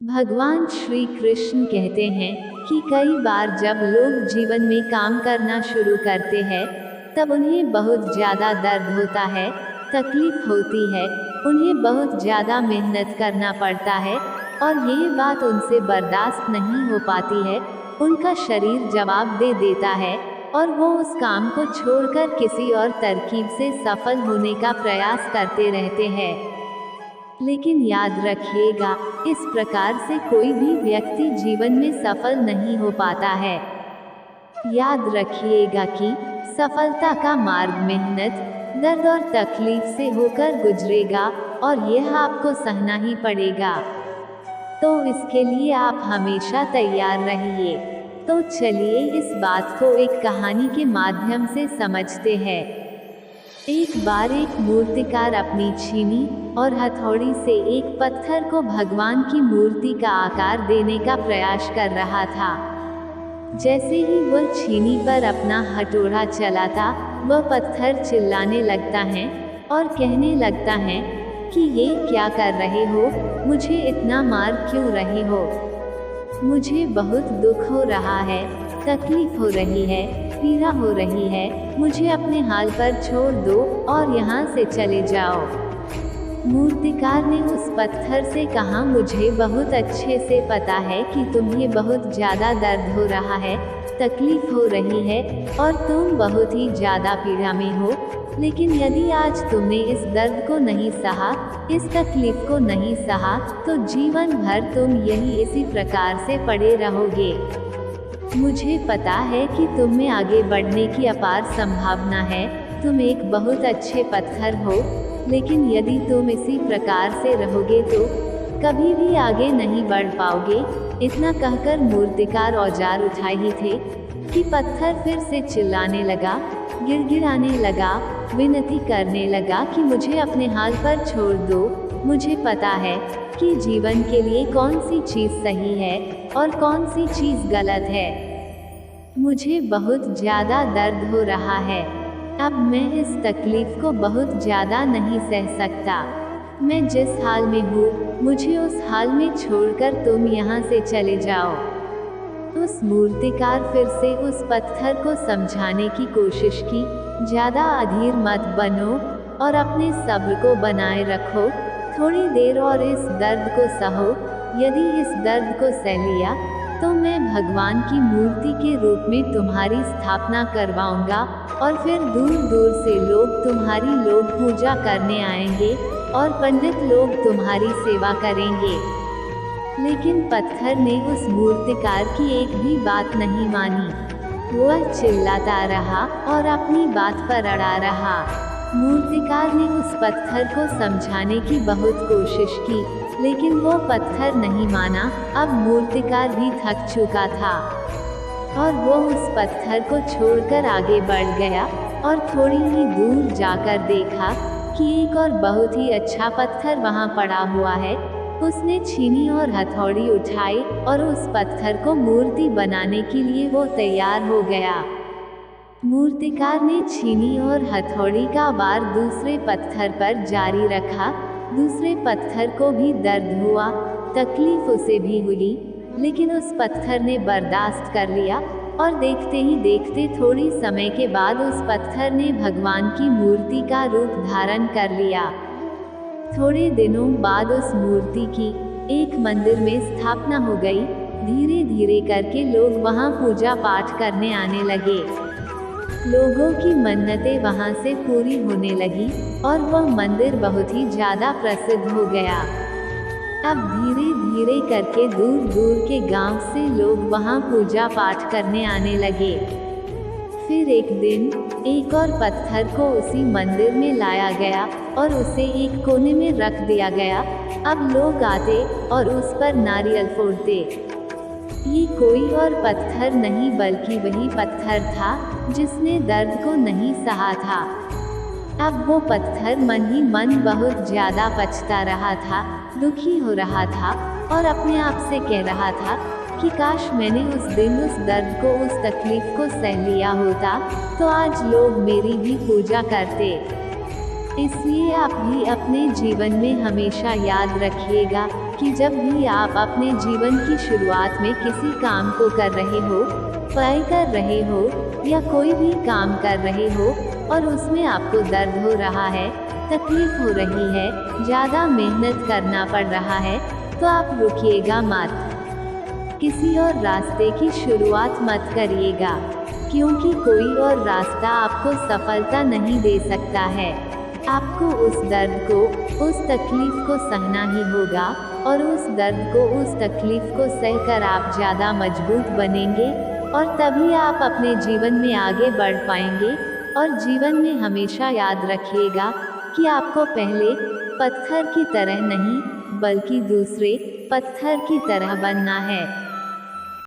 भगवान श्री कृष्ण कहते हैं कि कई बार जब लोग जीवन में काम करना शुरू करते हैं तब उन्हें बहुत ज़्यादा दर्द होता है, तकलीफ होती है, उन्हें बहुत ज़्यादा मेहनत करना पड़ता है और ये बात उनसे बर्दाश्त नहीं हो पाती है। उनका शरीर जवाब दे देता है और वो उस काम को छोड़कर किसी और तरकीब से सफल होने का प्रयास करते रहते हैं। लेकिन याद रखिएगा, इस प्रकार से कोई भी व्यक्ति जीवन में सफल नहीं हो पाता है। याद रखिएगा कि सफलता का मार्ग मेहनत, दर्द और तकलीफ से होकर गुजरेगा और यह आपको सहना ही पड़ेगा। तो इसके लिए आप हमेशा तैयार रहिए। तो चलिए इस बात को एक कहानी के माध्यम से समझते हैं। एक बार एक मूर्तिकार अपनी छीनी और हथौड़ी से एक पत्थर को भगवान की मूर्ति का आकार देने का प्रयास कर रहा था। जैसे ही वह छीनी पर अपना हथौड़ा चलाता, वह पत्थर चिल्लाने लगता है और कहने लगता है कि ये क्या कर रहे हो, मुझे इतना मार क्यों रहे हो, मुझे बहुत दुख हो रहा है, तकलीफ हो रही है, पीड़ा हो रही है, मुझे अपने हाल पर छोड़ दो और यहाँ से चले जाओ। मूर्तिकार ने उस पत्थर से कहा, मुझे बहुत अच्छे से पता है कि तुम्हें बहुत ज़्यादा दर्द हो रहा है, तकलीफ हो रही है और तुम बहुत ही ज़्यादा पीड़ा में हो, लेकिन यदि आज तुमने इस दर्द को नहीं सहा, इस तकलीफ को नहीं सहा, तो जीवन भर तुम यही इसी प्रकार से पड़े रहोगे। मुझे पता है कि तुम में आगे बढ़ने की अपार संभावना है, तुम एक बहुत अच्छे पत्थर हो, लेकिन यदि तुम इसी प्रकार से रहोगे तो कभी भी आगे नहीं बढ़ पाओगे। इतना कहकर मूर्तिकार औजार उठाए ही थे कि पत्थर फिर से चिल्लाने लगा, गिड़गिड़ाने लगा, विनती करने लगा कि मुझे अपने हाल पर छोड़ दो। मुझे पता है कि जीवन के लिए कौन सी चीज़ सही है और कौन सी चीज़ गलत है। मुझे बहुत ज़्यादा दर्द हो रहा है, अब मैं इस तकलीफ को बहुत ज़्यादा नहीं सह सकता। मैं जिस हाल में हूँ, मुझे उस हाल में छोड़कर तुम यहाँ से चले जाओ। उस मूर्तिकार फिर से उस पत्थर को समझाने की कोशिश की, ज़्यादा अधीर मत बनो और अपने सब्र को बनाए रखो, थोड़ी देर और इस दर्द को सहो। यदि इस दर्द को सह लिया तो मैं भगवान की मूर्ति के रूप में तुम्हारी स्थापना करवाऊंगा और फिर दूर दूर से लोग तुम्हारी पूजा करने आएंगे और पंडित लोग तुम्हारी सेवा करेंगे। लेकिन पत्थर ने उस मूर्तिकार की एक भी बात नहीं मानी। वह चिल्लाता रहा और अपनी बात पर अड़ा रहा। मूर्तिकार ने उस पत्थर को समझाने की बहुत कोशिश की, लेकिन वो पत्थर नहीं माना। अब मूर्तिकार भी थक चुका था और वो उस पत्थर को छोड़कर आगे बढ़ गया और थोड़ी ही दूर जाकर देखा कि एक और बहुत ही अच्छा पत्थर वहाँ पड़ा हुआ है। उसने छीनी और हथौड़ी उठाई और उस पत्थर को मूर्ति बनाने के लिए वो तैयार हो गया। मूर्तिकार ने छीनी और हथौड़ी का वार दूसरे पत्थर पर जारी रखा। दूसरे पत्थर को भी दर्द हुआ, तकलीफ उसे भी हुई, लेकिन उस पत्थर ने बर्दाश्त कर लिया और देखते ही देखते थोड़ी समय के बाद उस पत्थर ने भगवान की मूर्ति का रूप धारण कर लिया। थोड़े दिनों बाद उस मूर्ति की एक मंदिर में स्थापना हो गई। धीरे धीरे करके लोग वहां पूजा पाठ करने आने लगे। लोगों की मन्नतें वहां से पूरी होने लगी और वह मंदिर बहुत ही ज़्यादा प्रसिद्ध हो गया। अब धीरे धीरे करके दूर दूर के गांव से लोग वहां पूजा पाठ करने आने लगे। फिर एक दिन एक और पत्थर को उसी मंदिर में लाया गया और उसे एक कोने में रख दिया गया। अब लोग आते और उस पर नारियल फोड़ते। ये कोई और पत्थर नहीं बल्कि वही पत्थर था जिसने दर्द को नहीं सहा था। अब वो पत्थर मन ही मन बहुत ज़्यादा पछता रहा था, दुखी हो रहा था और अपने आप से कह रहा था कि काश मैंने उस दिन उस दर्द को, उस तकलीफ को सह लिया होता तो आज लोग मेरी भी पूजा करते। इसलिए आप भी अपने जीवन में हमेशा याद रखिएगा कि जब भी आप अपने जीवन की शुरुआत में किसी काम को कर रहे हो, पढ़ाई कर रहे हो या कोई भी काम कर रहे हो और उसमें आपको दर्द हो रहा है, तकलीफ हो रही है, ज़्यादा मेहनत करना पड़ रहा है, तो आप रुकिएगा मत। किसी और रास्ते की शुरुआत मत करिएगा, क्योंकि कोई और रास्ता आपको सफलता नहीं दे सकता है। आपको उस दर्द को, उस तकलीफ को सहना ही होगा और उस दर्द को, उस तकलीफ को सहकर आप ज़्यादा मजबूत बनेंगे और तभी आप अपने जीवन में आगे बढ़ पाएंगे। और जीवन में हमेशा याद रखिएगा कि आपको पहले पत्थर की तरह नहीं, बल्कि दूसरे पत्थर की तरह बनना है।